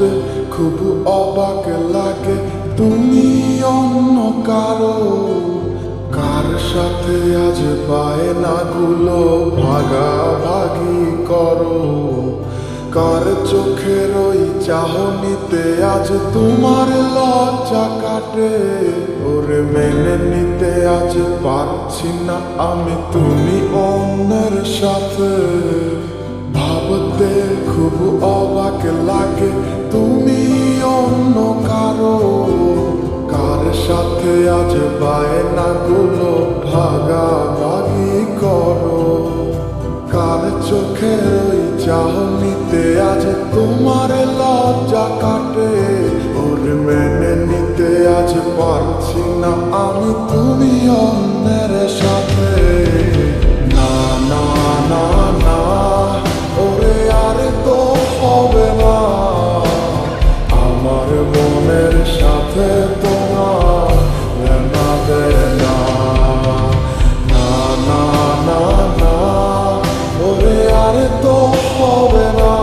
ভাবতে খুব অবাক লাগে তুমি অন্য কারো। কার সাথে আজ বায়নাগুলো ভাগাভাগি করো? কার চোখের ওই চাহনিতে আজ তোমার লজ্জা কাটে? ওরে মেনে নিতে আজ পারছি না আমি তুমি অন্যের সাথে। ভাবতে খুব অবাক লাগে তুমি অন্য কারো। কার সাথে আজ বায়নাগুলো ভাগাভাগি করো? কার চোখের ওই চাহনিতে আজ তোমার লজ্জা কাটে? ওরে মেনে নিতে আজ পারছি না আমি তুমি অন্যের সাথে। না না না না, ওরে আর তো হবে না। আমার মনের সাথে তোমার লেনা দেনা। না না না না, ওরে আর তো হবে না।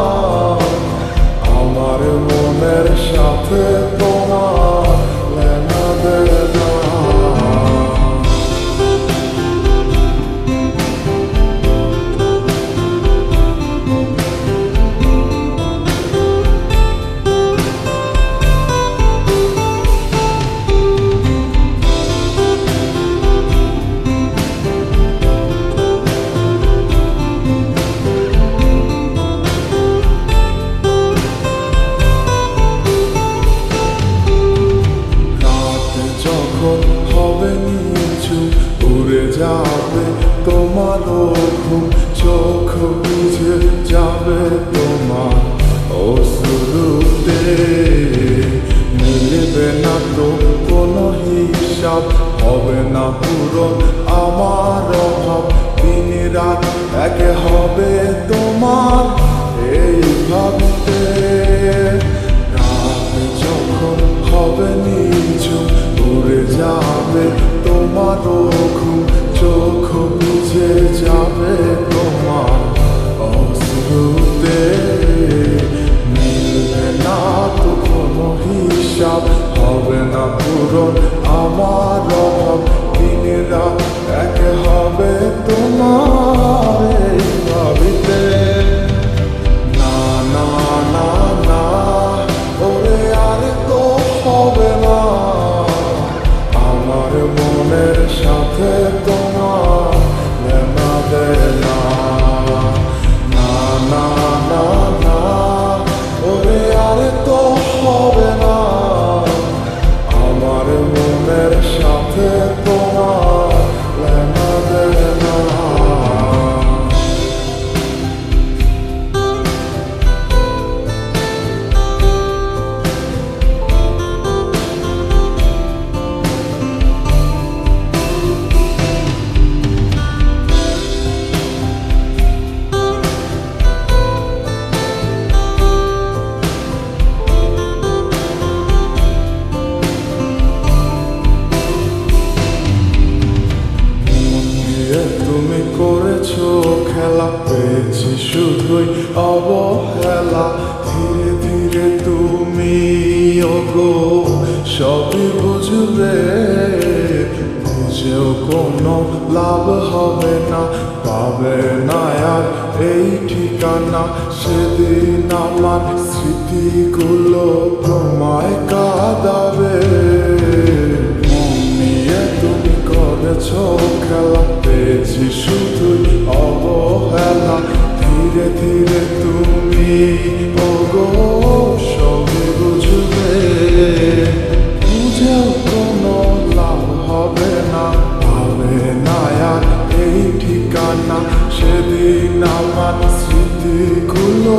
আমার মনের সাথে তোমার লেনা দেনা। হবে নিচু উড়ে যাবে তোমারও ঘুম, চোখ বুঝে যাবে তোমার অশ্রুতে। মিলবে না তো কোনো হিসাব, হবে না পূরণ আমার অভাব। দিন রাত এক হবে তোমার এই ভাবতে। রাত যখন হবে নিচু উড়ে যাবে তোমারও ঘুম, চোখ বুঝে যাবে তোমার অশ্রুতে। মিলবে না তো কোনো হিসাব, হবে না পূরণ আমার অভাব। দিন রাত এক হবে তোমার এই ভাবিতে। না না না না, ওরে আর তো হবে না। আমার মনের সাথে তোমার লেনা দেনা। না না না না, ওরে আর তো হবে না। আমার মনের সাথে তোমার লেনা দেনা। তুমি করেছো খেলা, পেয়েছি শুধুই অবহেলা। ধীরে ধীরে তুমি ওগো সবই বুঝবে, বুঝেও কোনো লাভ হবে না। পাবে না আর এই ঠিকানা, সেদিন আমার স্মৃতিগুলো তোমায় কাঁদাবে। মন নিয়ে তুমি করেছো খেলা, পেয়েছি শুধুই অবহেলা। ধীরে ধীরে তুমি ওগো সবই বুঝবে, বুঝেও কোনো লাভ হবে না। পাবে না আর এই ঠিকানা, সেদিন আমার স্মৃতিগুলো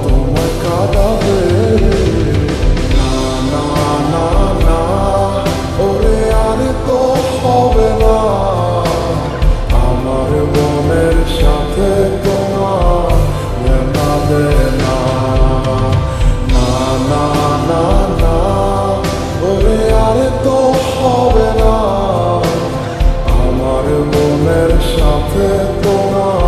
তোমায় কাঁদাবে। না না না না, ওরে আর তো হবে না। আমার মনের সাথে তোমার লেনা দেনা। না না না না, ওরে আর তো হবে না। আমার মনের সাথে তোমার